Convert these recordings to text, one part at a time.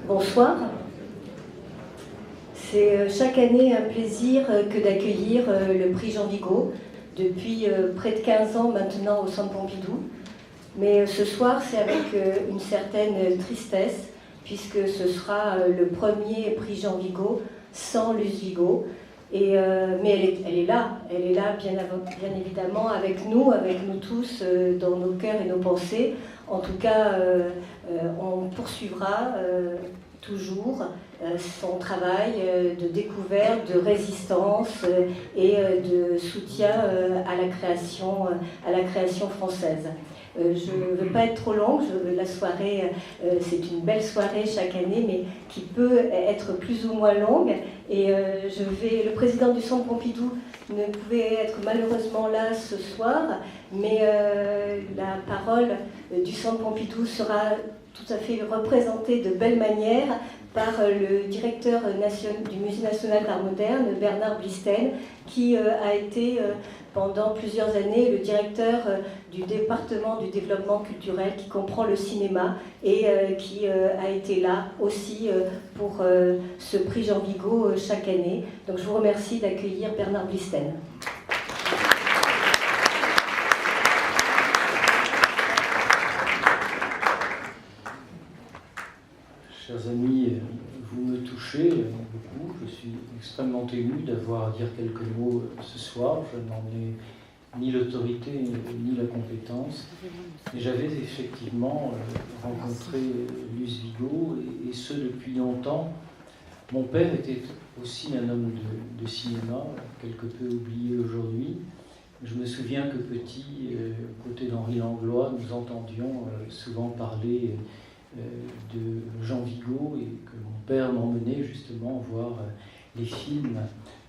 Bonsoir. C'est chaque année un plaisir que d'accueillir le prix Jean Vigo, depuis près de 15 ans maintenant au Centre Pompidou. Mais ce soir, c'est avec une certaine tristesse, puisque ce sera le premier prix Jean Vigo sans Luce Vigo. Mais elle est là bien évidemment avec nous tous, dans nos cœurs et nos pensées. En tout cas, on poursuivra toujours son travail de découverte, de résistance et de soutien à la création française. Je ne veux pas être trop longue, la soirée, c'est une belle soirée chaque année, mais qui peut être plus ou moins longue. Et le président du Centre Pompidou ne pouvait être malheureusement là ce soir, mais la parole du Centre Pompidou sera tout à fait représentée de belle manière par le directeur du Musée national d'art moderne, Bernard Blisten, qui a été pendant plusieurs années le directeur du département du développement culturel qui comprend le cinéma et qui a été là aussi pour ce prix Jean Vigo chaque année. Donc je vous remercie d'accueillir Bernard Blisten. Chers amis, vous me touchez beaucoup. Je suis extrêmement ému d'avoir à dire quelques mots ce soir. Je n'en ai ni l'autorité ni la compétence. Et j'avais effectivement rencontré Luce Vigo, et ce depuis longtemps. Mon père était aussi un homme de cinéma, quelque peu oublié aujourd'hui. Je me souviens que petit, aux côtés d'Henri Langlois, nous entendions souvent parler de Jean Vigo, et que mon père m'emmenait justement voir les films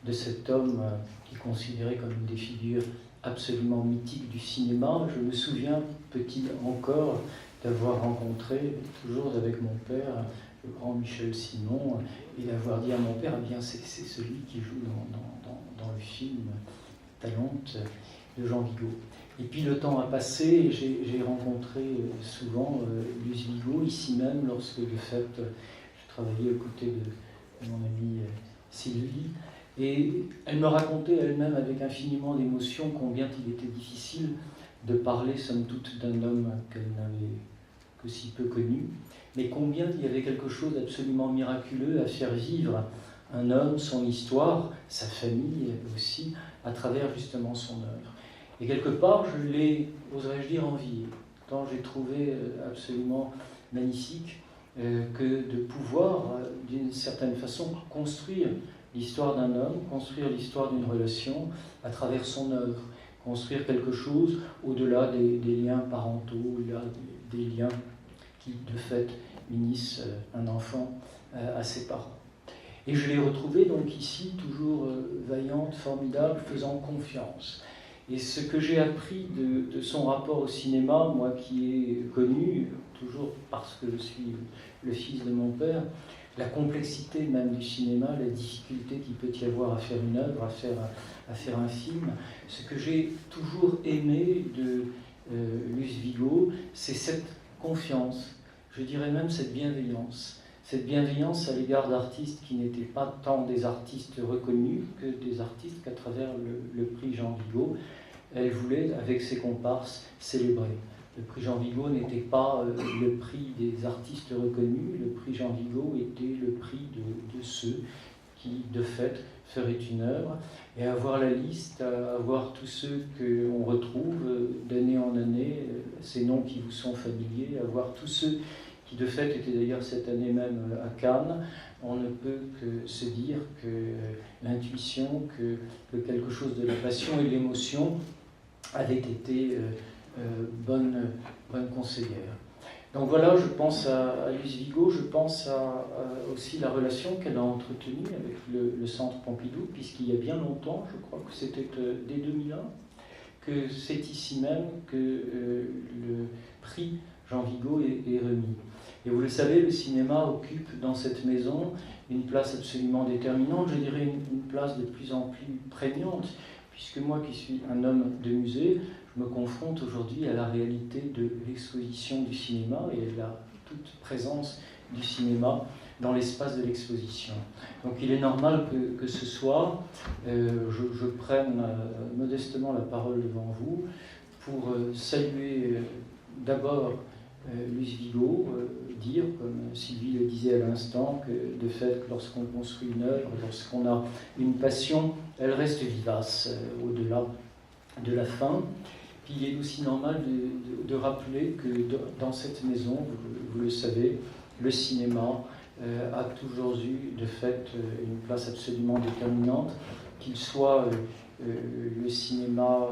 de cet homme qui est considéré comme une des figures absolument mythiques du cinéma. Je me souviens, petit encore, d'avoir rencontré, toujours avec mon père, le grand Michel Simon, et d'avoir dit à mon père, eh bien c'est celui qui joue dans le film Talente de Jean Vigo. Et puis le temps a passé, et j'ai rencontré souvent Luce Vigo, ici même, lorsque de fait je travaillais aux côtés de mon amie Sylvie, et elle me racontait elle-même avec infiniment d'émotion combien il était difficile de parler, somme toute, d'un homme qu'elle n'avait que si peu connu, mais combien il y avait quelque chose d'absolument miraculeux à faire vivre un homme, son histoire, sa famille aussi, à travers justement son œuvre. Et quelque part, je l'ai, oserais-je dire, envié, tant j'ai trouvé absolument magnifique que de pouvoir, d'une certaine façon, construire l'histoire d'un homme, construire l'histoire d'une relation à travers son œuvre, construire quelque chose au-delà des liens parentaux, au-delà des liens qui, de fait, unissent un enfant à ses parents. Et je l'ai retrouvée donc ici, toujours vaillante, formidable, faisant confiance. Et ce que j'ai appris de son rapport au cinéma, moi qui ai connu, toujours parce que je suis le fils de mon père, la complexité même du cinéma, la difficulté qu'il peut y avoir à faire une œuvre, à faire un film, ce que j'ai toujours aimé de Luce Vigo, c'est cette confiance, je dirais même cette bienveillance à l'égard d'artistes qui n'étaient pas tant des artistes reconnus que des artistes qu'à travers le prix Jean Vigo, elle voulait, avec ses comparses, célébrer. Le prix Jean Vigo n'était pas le prix des artistes reconnus, le prix Jean Vigo était le prix de ceux qui, de fait, feraient une œuvre. Et à voir la liste, à voir tous ceux qu'on retrouve d'année en année, ces noms qui vous sont familiers, à voir tous ceux qui de fait était d'ailleurs cette année même à Cannes, on ne peut que se dire que l'intuition, que quelque chose de la passion et de l'émotion avait été bonne conseillère. Donc voilà, je pense à Luce Vigo, je pense à aussi la relation qu'elle a entretenue avec le Centre Pompidou, puisqu'il y a bien longtemps, je crois que c'était dès 2001, que c'est ici même que le prix Jean Vigo est remis. Et vous le savez, le cinéma occupe dans cette maison une place absolument déterminante, je dirais une place de plus en plus prégnante, puisque moi qui suis un homme de musée, je me confronte aujourd'hui à la réalité de l'exposition du cinéma et à la toute présence du cinéma dans l'espace de l'exposition. Donc il est normal que ce soir, je prenne modestement la parole devant vous pour saluer d'abord Luce Vigo, dire, comme Sylvie le disait à l'instant, que de fait, lorsqu'on construit une œuvre, lorsqu'on a une passion, elle reste vivace au-delà de la fin. Puis il est aussi normal de rappeler que dans cette maison, vous le savez, le cinéma a toujours eu de fait une place absolument déterminante, qu'il soit le cinéma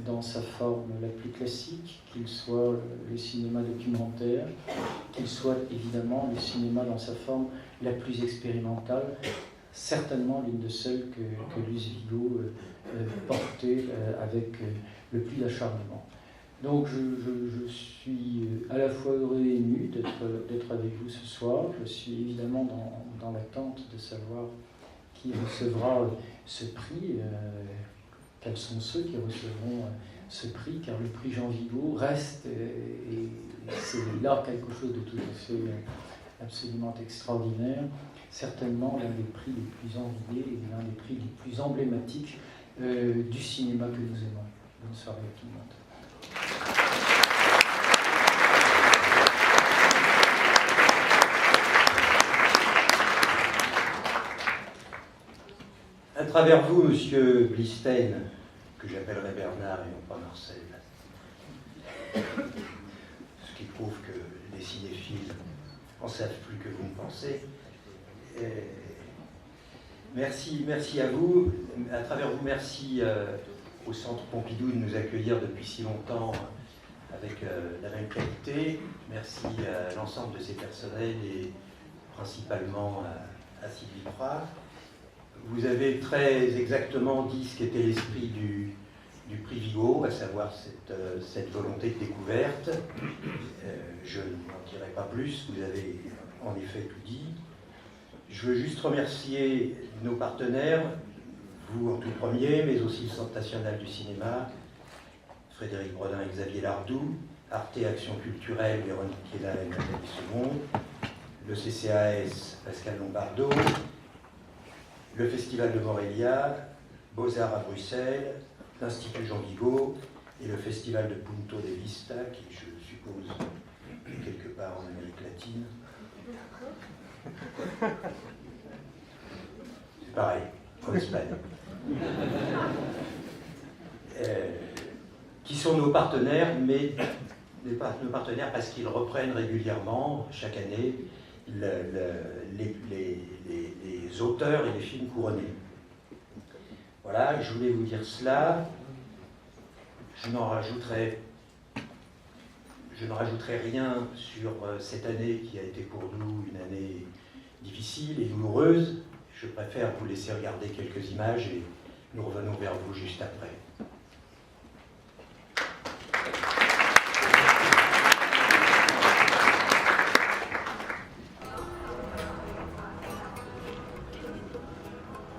dans sa forme la plus classique, qu'il soit le cinéma documentaire, qu'il soit évidemment le cinéma dans sa forme la plus expérimentale, certainement l'une de celles que Luce Vigo portait avec le plus d'acharnement. Donc je suis à la fois heureux et ému d'être avec vous ce soir. Je suis évidemment dans l'attente de savoir qui recevra ce prix, quels sont ceux qui recevront ce prix, car le prix Jean Vigo reste, et c'est là quelque chose de tout à fait absolument extraordinaire, certainement l'un des prix les plus enviés et l'un des prix les plus emblématiques du cinéma que nous aimons. Bonne soirée à tout le monde. À travers vous, Monsieur Blistein, que j'appellerai Bernard et non pas Marcel, ce qui prouve que les cinéphiles en savent plus que vous ne pensez. Merci à vous. À travers vous, merci au Centre Pompidou de nous accueillir depuis si longtemps avec la même qualité. Merci à l'ensemble de ces personnels et principalement à Sylvie Prat. Vous avez très exactement dit ce qu'était l'esprit du prix Vigo, à savoir cette volonté de découverte. Je n'en dirai pas plus, vous avez en effet tout dit. Je veux juste remercier nos partenaires, vous en tout premier, mais aussi le Centre national du cinéma, Frédéric Brodin et Xavier Lardou, Arte Action Culturelle, Véronique Kiela et Nathalie Second, le CCAS, Pascal Lombardo, le Festival de Morelia, Beaux-Arts à Bruxelles, l'Institut Jean Vigo et le Festival de Punto de Vista, qui je suppose est quelque part en Amérique latine. C'est pareil, en Espagne. Qui sont nos partenaires, mais nos partenaires parce qu'ils reprennent régulièrement, chaque année, les auteurs et les films couronnés. Voilà, je voulais vous dire cela. Je n'en rajouterai rien sur cette année qui a été pour nous une année difficile et douloureuse. Je préfère vous laisser regarder quelques images et nous revenons vers vous juste après.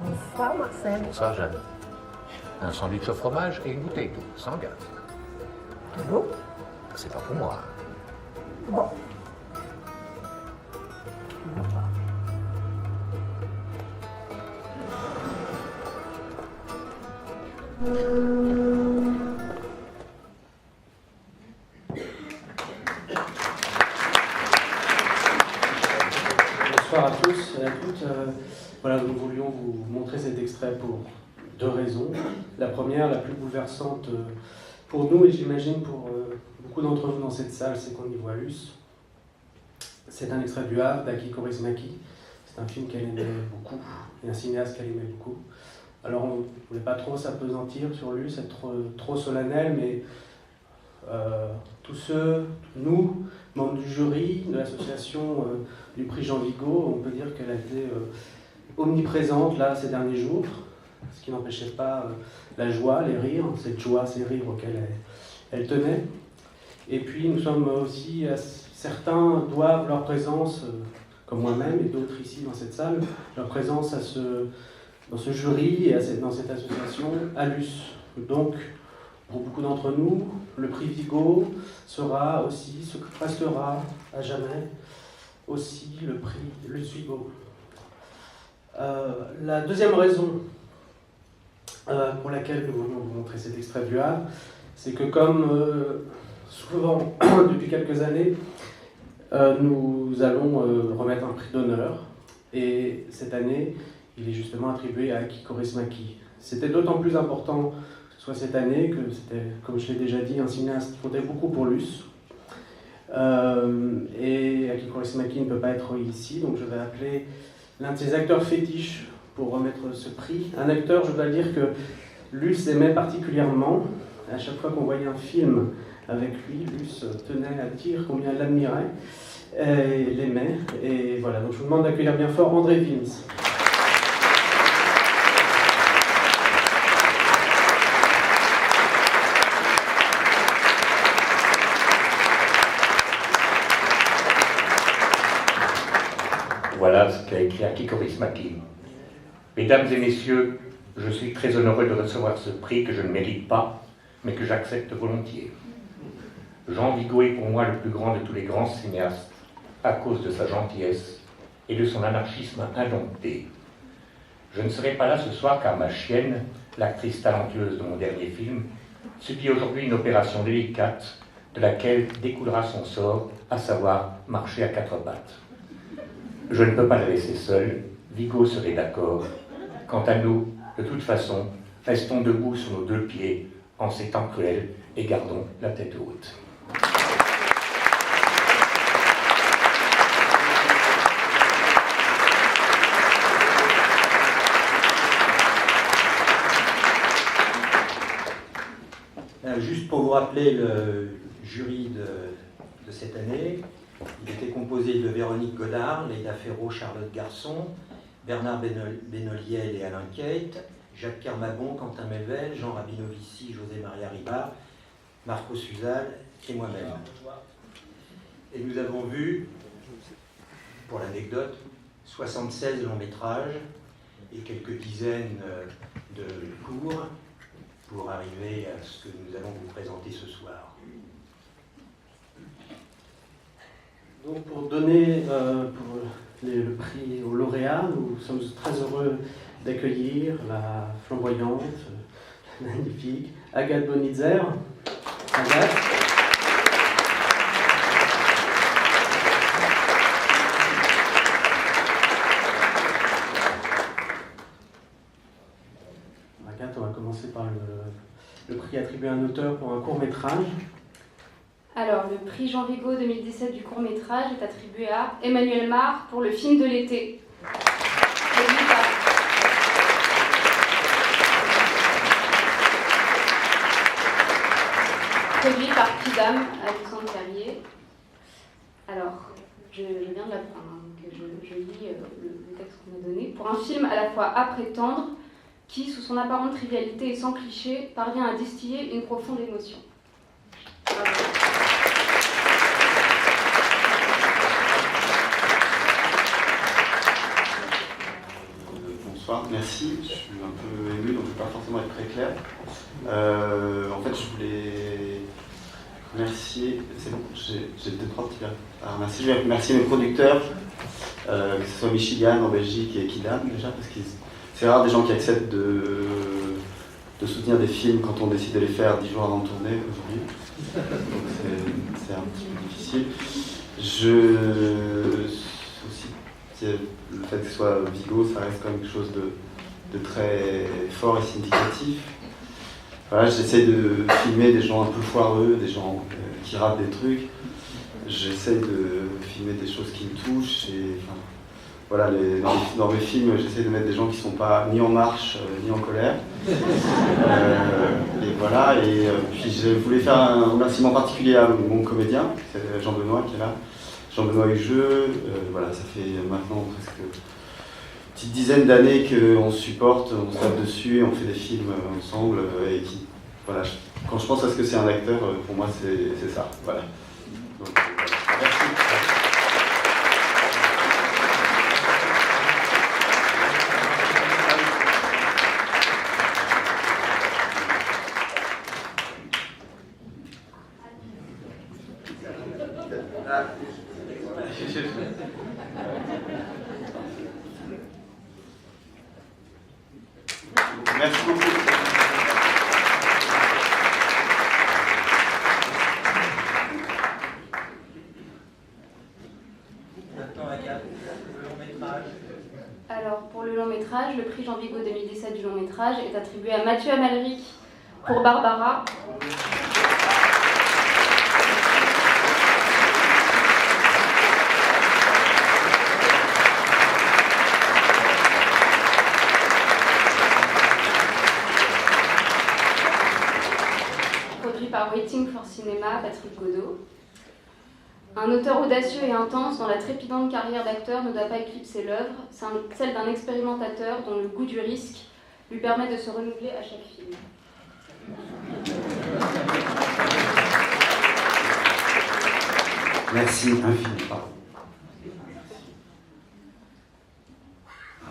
Bonsoir Marcel. Bonsoir Jeanne. Un sandwich au fromage et une bouteille d'eau, sans gaz. De l'eau? C'est pas pour moi. Bon. Bonsoir à tous et à toutes. Voilà, nous voulions vous montrer cet extrait pour deux raisons. La première, la plus bouleversante pour nous et j'imagine pour beaucoup d'entre vous dans cette salle, c'est qu'on y voit Luce. C'est un extrait du Havre d'Aki Kaurismäki. C'est un film qu'elle aimait beaucoup et un cinéaste qu'elle aimait beaucoup. Alors on ne voulait pas trop s'apesantir sur Luce, être trop solennel, mais tous ceux, nous, membres du jury, de l'association du prix Jean Vigo, on peut dire qu'elle a été omniprésente là ces derniers jours, ce qui n'empêchait pas la joie, les rires, cette joie, ces rires auxquels elle tenait. Et puis nous sommes aussi, certains doivent leur présence, comme moi-même et d'autres ici dans cette salle, leur présence dans ce jury et dans cette association à Luce. Donc, pour beaucoup d'entre nous, le prix Vigo sera aussi, restera à jamais aussi le prix Luce Vigo. La deuxième raison pour laquelle nous voulons vous montrer cet extrait du Havre, c'est que comme souvent depuis quelques années, nous allons remettre un prix d'honneur, et cette année, il est justement attribué à Aki Kaurismäki. C'était d'autant plus important que ce soit cette année que c'était, comme je l'ai déjà dit, un cinéaste qui comptait beaucoup pour Luce. Et Aki Kaurismäki ne peut pas être ici, donc je vais appeler l'un de ses acteurs fétiches pour remettre ce prix. Un acteur, je dois dire que Luce aimait particulièrement. À chaque fois qu'on voyait un film avec lui, Luce tenait à dire combien elle l'admirait et l'aimait. Et voilà, donc je vous demande d'accueillir bien fort André Wiens. Voilà ce qu'a écrit Aki Kaurismäki. Mesdames et messieurs, je suis très honoré de recevoir ce prix que je ne mérite pas, mais que j'accepte volontiers. Jean Vigo est pour moi le plus grand de tous les grands cinéastes, à cause de sa gentillesse et de son anarchisme indompté. Je ne serai pas là ce soir car ma chienne, l'actrice talentueuse de mon dernier film, subit aujourd'hui une opération délicate de laquelle découlera son sort, à savoir marcher à quatre pattes. Je ne peux pas la laisser seule, Vigo serait d'accord. Quant à nous, de toute façon, restons debout sur nos deux pieds en ces temps cruels et gardons la tête haute. Juste pour vous rappeler le jury de cette année, il était composé de Véronique Godard, Leïla Ferro, Charlotte Garçon, Bernard Benoliel et Alain Kate, Jacques Kermabon, Quentin Melvel, Jean Rabinovici, José Maria Ribard, Marco Suzal et moi-même. Et nous avons vu, pour l'anecdote, 76 longs métrages et quelques dizaines de courts pour arriver à ce que nous allons vous présenter ce soir. Donc pour donner le prix aux lauréats, nous sommes très heureux d'accueillir la flamboyante, la magnifique Agathe Bonitzer. Agathe. Agathe, on va commencer par le prix attribué à un auteur pour un court-métrage. Alors, le prix Jean Vigo 2017 du court-métrage est attribué à Emmanuel Mar pour le film de l'été. Produit par Pidam, Alexandre Carrier. Alors, je viens de l'apprendre, donc je lis le texte qu'on m'a donné. Pour un film à la fois âpre et tendre, qui, sous son apparente trivialité et sans cliché, parvient à distiller une profonde émotion. Voilà. Bonsoir, merci. Je suis un peu ému, donc je ne vais pas forcément être très clair. En fait, je voulais remercier, c'est bon, j'ai deux, trois petits à remercier. Je vais remercier mes producteurs, que ce soit Michigan en Belgique et Kidam déjà, parce que c'est rare des gens qui acceptent de soutenir des films quand on décide de les faire 10 jours avant de tourner aujourd'hui. Donc c'est un petit peu difficile. Aussi, le fait que ce soit Vigo, ça reste quand même quelque chose de très fort et significatif. Voilà, j'essaie de filmer des gens un peu foireux, des gens qui ratent des trucs. J'essaie de filmer des choses qui me touchent. Et, enfin, voilà, dans mes films, j'essaie de mettre des gens qui ne sont pas ni en marche, ni en colère. Et voilà, puis je voulais faire un remerciement particulier à mon comédien, c'est Jean-Benoît qui est là. Jean-Benoît Hugeux, voilà, ça fait maintenant presque une petite dizaine d'années qu'on se supporte, on se tape dessus et on fait des films ensemble. Et voilà, quand je pense à ce que c'est un acteur, pour moi c'est ça. Voilà. Donc, merci. Merci beaucoup. Maintenant, Agathe, le long métrage. Alors, pour le long métrage, le prix Jean Vigo 2017 du long métrage est attribué à Mathieu Amalric pour Barbara. Produit par Waiting for Cinema, Patrick Godot. Un auteur audacieux et intense dont la trépidante carrière d'acteur ne doit pas éclipser l'œuvre, celle d'un expérimentateur dont le goût du risque lui permet de se renouveler à chaque film. Merci infiniment.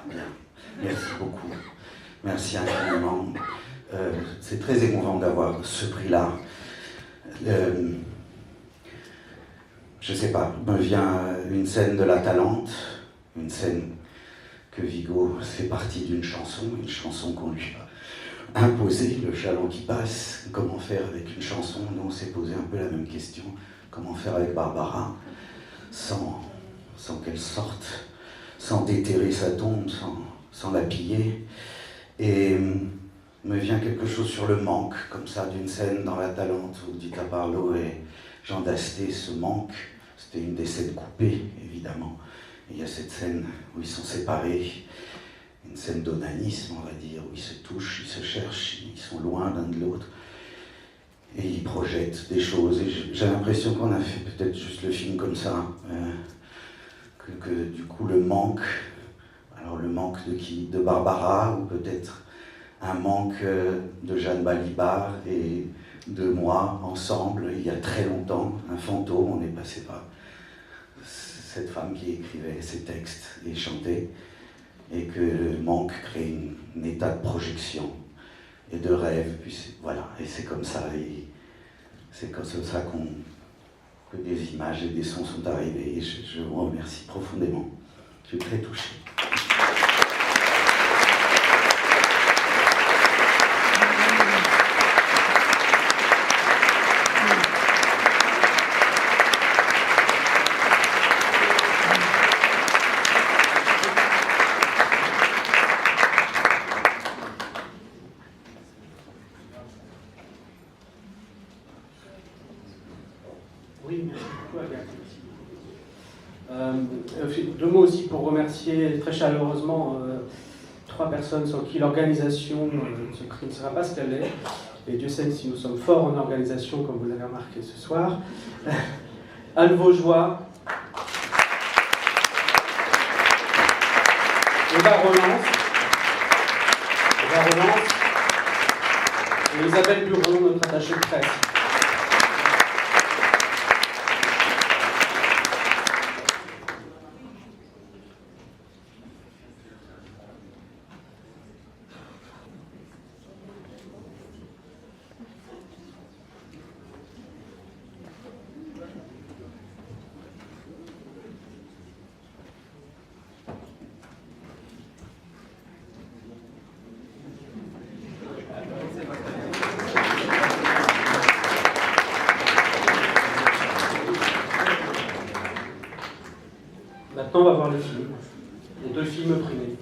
Bien. Merci beaucoup. Merci infiniment. C'est très émouvant d'avoir ce prix-là. Je sais pas, me vient une scène de La Talente, une scène que Vigo fait partie d'une chanson qu'on lui a imposée, le chaland qui passe, comment faire avec une chanson. Nous on s'est posé un peu la même question, comment faire avec Barbara, sans qu'elle sorte, sans déterrer sa tombe, sans la piller. Et me vient quelque chose sur le manque, comme ça, d'une scène dans La Talente où Dita Parlo et Jean Dasté se manquent. C'était une des scènes coupées, évidemment. Et il y a cette scène où ils sont séparés, une scène d'onanisme, on va dire, où ils se touchent, ils se cherchent, ils sont loin l'un de l'autre. Et ils projettent des choses. Et j'ai l'impression qu'on a fait peut-être juste le film comme ça. Que du coup, le manque, alors le manque de qui? De Barbara, ou peut-être un manque de Jeanne Balibar et de moi, ensemble, il y a très longtemps, un fantôme, on est passé par cette femme qui écrivait ces textes et chantait, et que le manque crée un état de projection et de rêve, puis voilà, et c'est comme ça, et c'est comme ça que des images et des sons sont arrivés, et je vous remercie profondément. Je suis très touché. Oui, merci beaucoup, Agathe. Deux mots aussi pour remercier très chaleureusement 3 personnes sans qui l'organisation de ce prix ne sera pas ce qu'elle est. Et Dieu sait si nous sommes forts en organisation, comme vous l'avez remarqué ce soir. Anne Vaugeois, Eva Relance, et Isabelle Buron, notre attachée de presse. Maintenant, on va voir le film. Les 2 films primés.